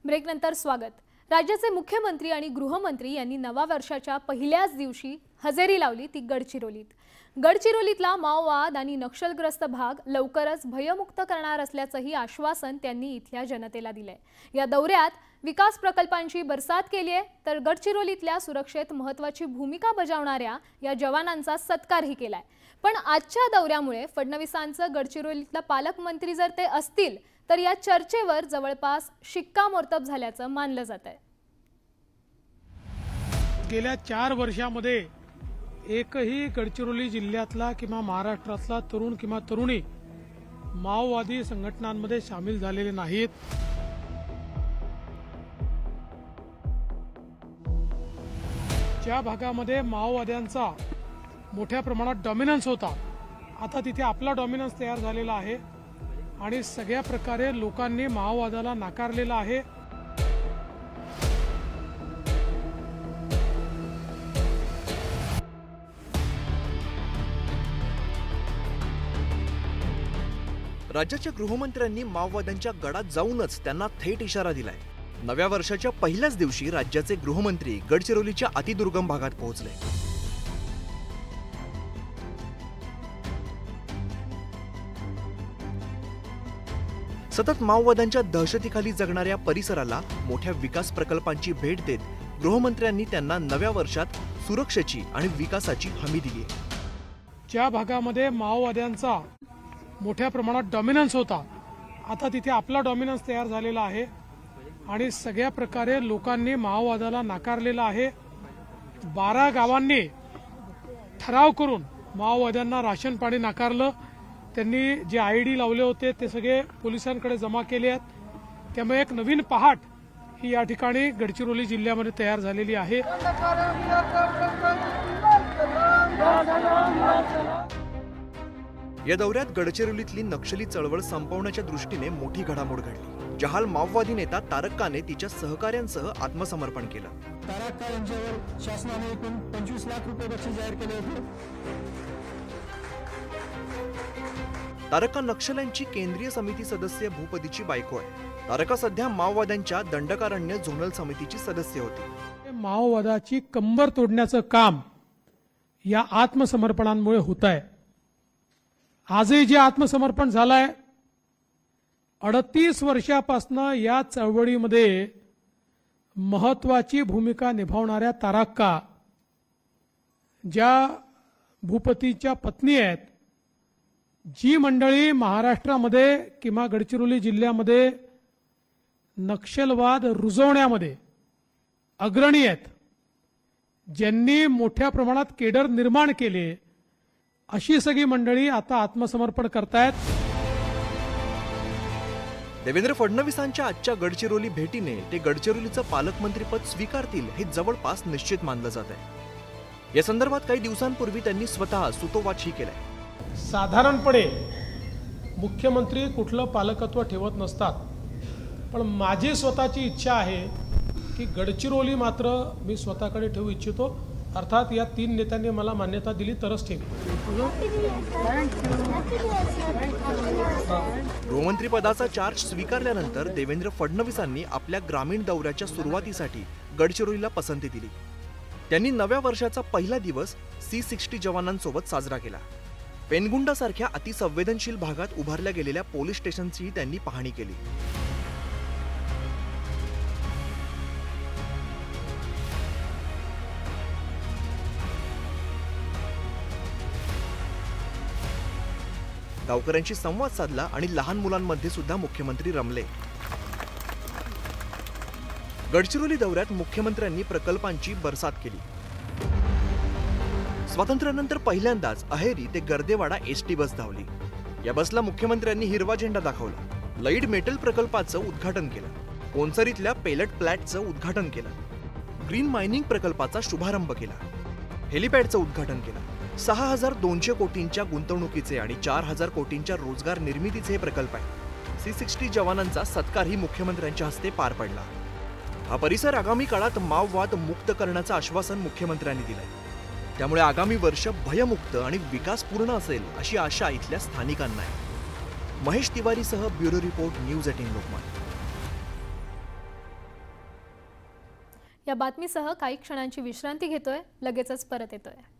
ब्रेकनंतर स्वागत। राज्याचे मुख्यमंत्री आणि गृहमंत्री यांनी नवा वर्षाच्या पहिल्याच दिवशी हजेरी लावली ती गडचिरोलीत। गडचिरोलीतला माओवाद आणि नक्षलग्रस्त भाग लवकरच भयमुक्त करणार असल्याचंही आश्वासन त्यांनी इथल्या जनतेला दिलंय। या दौऱ्यात विकास प्रकल्पांची बरसात केली आहे, तर गडचिरोलीतल्या सुरक्षेत महत्त्वाची भूमिका बजावणाऱ्या या जवानांचा सत्कारही केलाय। पण आजच्या दौऱ्यामुळे फडणवीसांचं गडचिरोलीतला पालकमंत्री जर ते असतील तर या चर्चेवर जवळपास शिक्कामोर्तब झाल्याचं मानलं जातंय। गेल्या 4 वर्षांमध्ये एकही गडचिरोली जिल्ह्यातला किंवा महाराष्ट्रातला तरुण किंवा तरुणी माओवादी संघटनांमध्ये सामील झालेले नाहीत। ज्या भागामध्ये माओवाद्यांचा मोठ्या प्रमाणात डॉमिनन्स होता, आता तिथे आपला डॉमिनन्स तयार झालेला आहे आणि सगळ्या प्रकारे लोकांनी माओवादाला नाकारलेला आहे। राज्याच्या गृहमंत्र्यांनी माओवाद्यांच्या गडात जाऊनच त्यांना थेट इशारा दिलाय। नव्या वर्षाच्या पहिल्याच दिवशी राज्याचे गृहमंत्री गडचिरोलीच्या अतिदुर्गम भागात पोहोचले। सतत माओवाद्यांच्या दहशतीखाली जगणाऱ्या परिसराला मोठ्या विकास प्रकल्पांची भेट देत गृहमंत्र्यांनी त्यांना नव्या वर्षात सुरक्षेची आणि विकासाची हमी दिली आहे। ज्या भागामध्ये माओवाद्यांचा मोठ्या प्रमाणात डॉमिनन्स होता, आता तिथे आपला डॉमिनन्स तयार झालेला आहे आणि सगळ्या प्रकारे लोकांनी माओवादाला नाकारलेला आहे। 12 गावांनी ठराव करून माओवाद्यांना राशन पाणी नाकारलं। त्यांनी जे आयडी लावले होते ते सगळे पोलिसांकडे जमा केले आहेत। त्यामुळे एक नवीन पहाट ही या ठिकाणी गडचिरोली जिल्ह्यामध्ये तयार झालेली आहे। या दौऱ्यात गडचिरोलीतली नक्षली चळवळ संपवण्याच्या दृष्टीने मोठी घडामोड घडली। जहाल माओवादी नेता तारक्काने तिच्या सहकाऱ्यांसह आत्मसमर्पण केलं। तारक्का यांच्यावर शासनाने एकूण 25 लाख रुपये बक्षीस जाहीर केले होते। तारक्का नक्षल्यांची केंद्रीय समिती सदस्य भूपतीची बायको आहे। तारक्का सध्या माओवाद्यांच्या दंडकारण्य झोनल समितीची सदस्य होती। माओवादाची कंबर तोडण्याचं काम या आत्मसमर्पणांमुळे होत आहे। आजही जे आत्मसमर्पण झालंय, 38 वर्षापासून या चळवळीमध्ये महत्वाची भूमिका निभावणाऱ्या तारक्का ज्या भूपतीच्या पत्नी आहेत, जी मंडळी महाराष्ट्रामध्ये किंवा गडचिरोली जिल्ह्यामध्ये नक्षलवाद रुजवण्यामध्ये अग्रणी आहेत, ज्यांनी मोठ्या प्रमाणात केडर निर्माण केले, अशी सगळी मंडळी आता आत्मसमर्पण करतायत। देवेंद्र फडणवीसांच्या आजच्या गडचिरोली भेटीने ते गडचिरोलीचं पालकमंत्रीपद स्वीकारतील हे जवळपास निश्चित मानलं जात आहे। या संदर्भात काही दिवसांपूर्वी त्यांनी स्वतः सुतोवाच ही केलाय। साधारणपणे मुख्यमंत्री कुठलं पालकत्व ठेवत नसतात, पण माझी स्वतःची इच्छा आहे की गडचिरोली मात्र मी स्वतःकडे ठेवू इच्छितो। अर्थात या 3 नेत्यांनी मला मान्यता दिली तरच ठेवी। गृहमंत्रीपदाचा चार्ज स्वीकारल्यानंतर देवेंद्र फडणवीसांनी आपल्या ग्रामीण दौऱ्याच्या सुरुवातीसाठी गडचिरोलीला पसंती दिली। त्यांनी नव्या वर्षाचा पहिला दिवस C60 जवानांसोबत साजरा केला। पेनगुंडासारख्या अतिसंवेदनशील भागात उभारल्या गेलेल्या पोलीस स्टेशनची त्यांनी पाहणी केली। गावकऱ्यांशी संवाद साधला आणि लहान मुलांमध्ये सुद्धा मुख्यमंत्री रमले। गडचिरोली दौऱ्यात मुख्यमंत्र्यांनी प्रकल्पांची बरसात केली। स्वातंत्र्यानंतर पहिल्यांदाच अहेरी ते गर्देवाडा एसटी बस धावली। या बसला मुख्यमंत्र्यांनी हिरवा झेंडा दाखवला। लाईट मेटल प्रकल्पाचं उद्घाटन केलं। कोनसरीतल्या पेलट प्लॅटचं उद्घाटन केलं। ग्रीन मायनिंग प्रकल्पाचा शुभारंभ केला। हेलिपॅडचं उद्घाटन केलं। 6200 कोटींच्या गुंतवणुकीचे आणि 4000 कोटींच्या रोजगार निर्मितीचे हे प्रकल्प आहे। C60 जवानांचा सत्कारही मुख्यमंत्र्यांच्या हस्ते पार पडला। हा परिसर आगामी काळात माओवाद मुक्त करण्याचं आश्वासन मुख्यमंत्र्यांनी दिलंय। त्यामुळे आगामी वर्ष भयमुक्त आणि विकासपूर्ण असेल अशी आशा इथल्या स्थानिकांना आहे। महेश तिवारीसह ब्युरो रिपोर्ट न्यूज 18 लोकमत। या बातमीसह काही क्षणांची विश्रांती घेतोय, लगेचच परत येतोय.